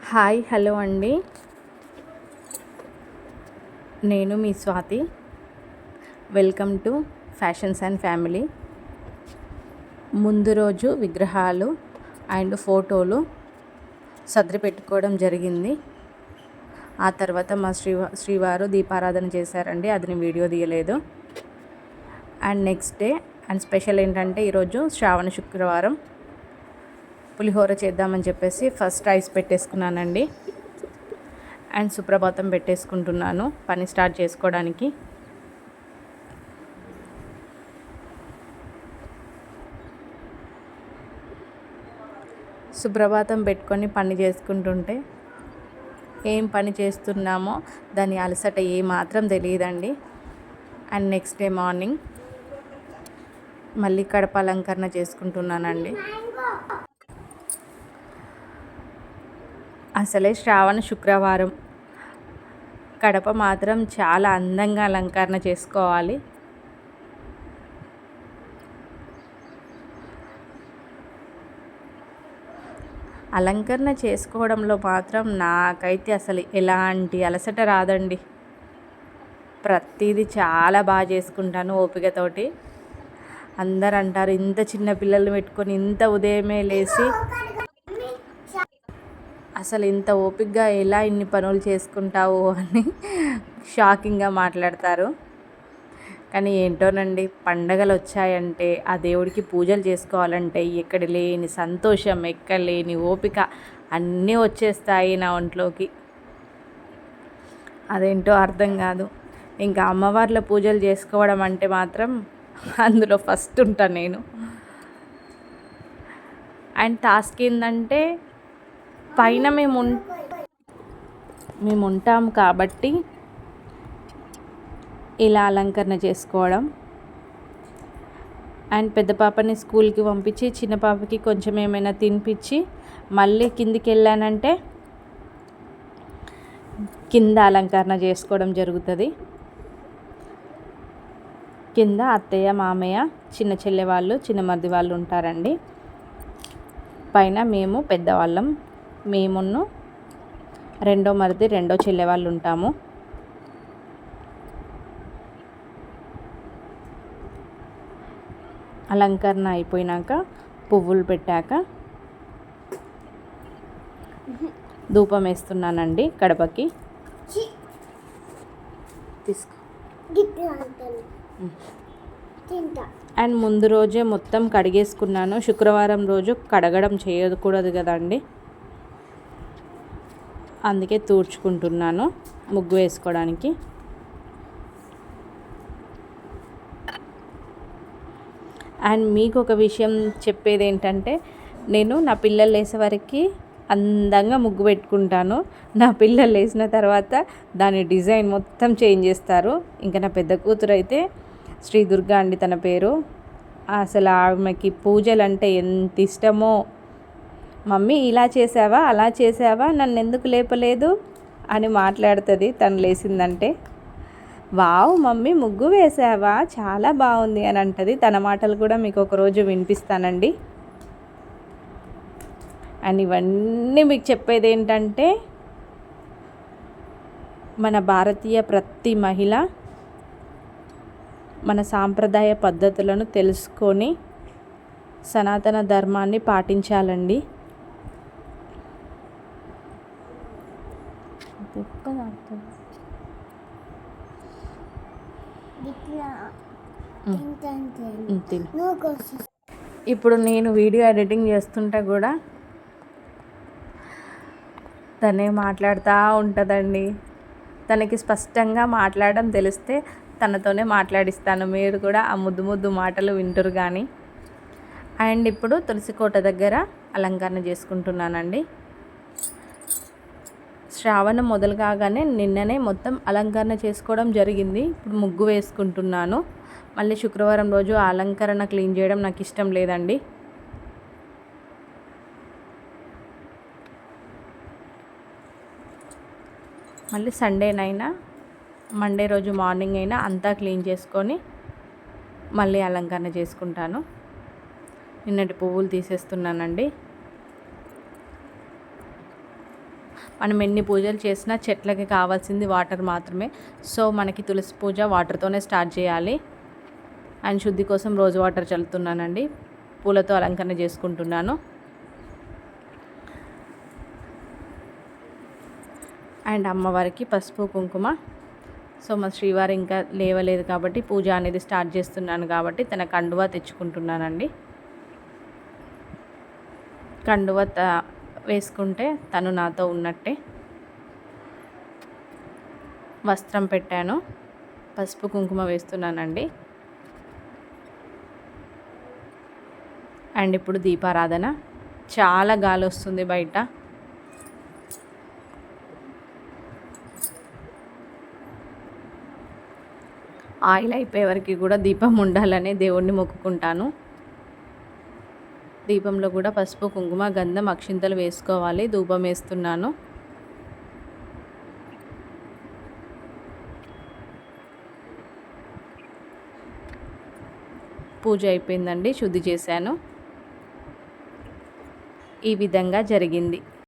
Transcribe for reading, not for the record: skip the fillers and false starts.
Hi hello అండి. నేను మీ Swathi. Welcome to fashions and family. ముందు రోజు విగ్రహాలు అండ్ ఫోటోలు సర్ది పెట్టుకోవడం జరిగింది. ఆ తర్వాత మా శ్రీవారు దీపారాధన చేశారండి. అది నేను వీడియో తీయలేదు. And next day and special ఏంటంటే ఈరోజు శ్రావణ శుక్రవారం పులిహోర చేద్దామని చెప్పేసి ఫస్ట్ రైస్ పెట్టేసుకున్నానండి. అండ్ సుప్రభాతం పెట్టేసుకుంటున్నాను పని స్టార్ట్ చేసుకోవడానికి. సుప్రభాతం పెట్టుకొని పని చేసుకుంటుంటే ఏం పని చేస్తున్నామో దాని అలసట ఏమాత్రం తెలియదండి. అండ్ నెక్స్ట్ డే మార్నింగ్ మళ్ళీ కడప అలంకరణ చేసుకుంటున్నానండి. అసలే శ్రావణ శుక్రవారం కడప మాత్రం చాలా అందంగా అలంకరణ చేసుకోవాలి. అలంకరణ చేసుకోవడంలో మాత్రం నాకైతే అసలు ఎలాంటి అలసట రాదండి. ప్రతిదీ చాలా బాగా చేసుకుంటాను ఓపికతోటి. అందరు అంటారు, ఇంత చిన్న పిల్లలు పెట్టుకొని ఇంత ఉదయమే లేచి అసలు ఇంత ఓపికగా ఎలా ఇన్ని పనులు చేసుకుంటావు అని షాకింగ్గా మాట్లాడతారు. కానీ ఏంటోనండి, పండగలు వచ్చాయంటే ఆ దేవుడికి పూజలు చేసుకోవాలంటే ఎక్కడ లేని సంతోషం, ఎక్కడ లేని ఓపిక అన్నీ వచ్చేస్తాయి నా ఒంట్లోకి. అదేంటో అర్థం కాదు. ఇంకా అమ్మవార్ల పూజలు చేసుకోవడం అంటే మాత్రం అందులో ఫస్ట్ ఉంటాను నేను. అండ్ టాస్క్ ఏంటంటే పైన మేము ఉంటాం కాబట్టి ఇలా అలంకరణ చేసుకోవడం. అండ్ పెద్ద పాపని స్కూల్కి పంపించి చిన్న పాపకి కొంచెం ఏమైనా తినిపించి మళ్ళీ కిందికి వెళ్ళానంటే కింద అలంకరణ చేసుకోవడం జరుగుతుంది. కింద అత్తయ్య, మామయ్య, చిన్న చెల్లె వాళ్ళు, చిన్న మరిది వాళ్ళు ఉంటారండి. పైన మేము పెద్దవాళ్ళం, మేమును రెండో మరిది, రెండో చెల్లె వాళ్ళు ఉంటాము. అలంకరణ అయిపోయినాక పువ్వులు పెట్టాక ధూపం వేస్తున్నానండి కడపకి. తీసుకో. అండ్ ముందు రోజే మొత్తం కడిగేసుకున్నాను. శుక్రవారం రోజు కడగడం చేయకూడదు కదండి, అందుకే తూర్చుకుంటున్నాను ముగ్గు వేసుకోవడానికి. అండ్ మీకు ఒక విషయం చెప్పేది ఏంటంటే, నేను నా పిల్లలు లేసేవరకు అందంగా ముగ్గు పెట్టుకుంటాను. నా పిల్లలు లేచిన తర్వాత దాని డిజైన్ మొత్తం చేంజ్ చేస్తారు. ఇంకా నా పెద్ద కూతురు అయితే శ్రీ దుర్గా అండి తన పేరు. అసలు ఆమెకి పూజలు అంటే ఎంత ఇష్టమో. మమ్మీ ఇలా చేసావా, అలా చేసావా, నన్ను ఎందుకు లేపలేదు అని మాట్లాడుతుంది తను లేచిందంటే. వావ్ మమ్మీ ముగ్గు వేసావా, చాలా బాగుంది అని అంటది. తన మాటలు కూడా మీకు ఒకరోజు వినిపిస్తానండి. అండ్ ఇవన్నీ మీకు చెప్పేది ఏంటంటే, మన భారతీయ ప్రతి మహిళ మన సాంప్రదాయ పద్ధతులను తెలుసుకొని సనాతన ధర్మాన్ని పాటించాలండి. ఇప్పుడు నేను వీడియో ఎడిటింగ్ చేస్తుంటే కూడా తనే మాట్లాడుతూ ఉంటుందండి. తనకి స్పష్టంగా మాట్లాడడం తెలిస్తే తనతోనే మాట్లాడిస్తాను. మీరు కూడా ఆ ముద్దు ముద్దు మాటలు వింటారు కానీ. అండ్ ఇప్పుడు తులసికోట దగ్గర అలంకరణ చేసుకుంటున్నానండి. శ్రావణం మొదలు కాగానే నిన్ననే మొత్తం అలంకరణ చేసుకోవడం జరిగింది. ఇప్పుడు ముగ్గు వేసుకుంటున్నాను. మళ్ళీ శుక్రవారం రోజు అలంకరణ క్లీన్ చేయడం నాకు ఇష్టం లేదండి. మళ్ళీ సండేనైనా మండే రోజు మార్నింగ్ అయినా అంతా క్లీన్ చేసుకొని మళ్ళీ అలంకరణ చేసుకుంటాను. నిన్నటి పువ్వులు తీసేస్తున్నానండి. మనం ఎన్ని పూజలు చేసినా చెట్లకి కావాల్సింది వాటర్ మాత్రమే. సో మనకి తులసి పూజ వాటర్తోనే స్టార్ట్ చేయాలి. అండ్ శుద్ధి కోసం రోజు వాటర్ చల్లుతున్నానండి. పూలతో అలంకరణ చేసుకుంటున్నాను. అండ్ అమ్మవారికి పసుపు కుంకుమ. సో మా శ్రీవారు ఇంకా లేవలేదు కాబట్టి పూజ అనేది స్టార్ట్ చేస్తున్నాను కాబట్టి తన కండువా తెచ్చుకుంటున్నానండి. కండువ వేసుకుంటే తను నాతో ఉన్నట్టే. వస్త్రం పెట్టాను, పసుపు కుంకుమ వేస్తున్నానండి. అండ్ ఇప్పుడు దీపారాధన. చాలా గాలి వస్తుంది బయట. ఆయిల్ అయిపోయే వరకు కూడా దీపం ఉండాలని దేవుణ్ణి మొక్కుకుంటాను. దీపంలో కూడా పసుపు కుంకుమ గంధం అక్షింతలు వేసుకోవాలి. ధూపం వేస్తున్నాను. పూజ అయిపోయిందండి, శుద్ధి చేశాను. ఈ విధంగా జరిగింది.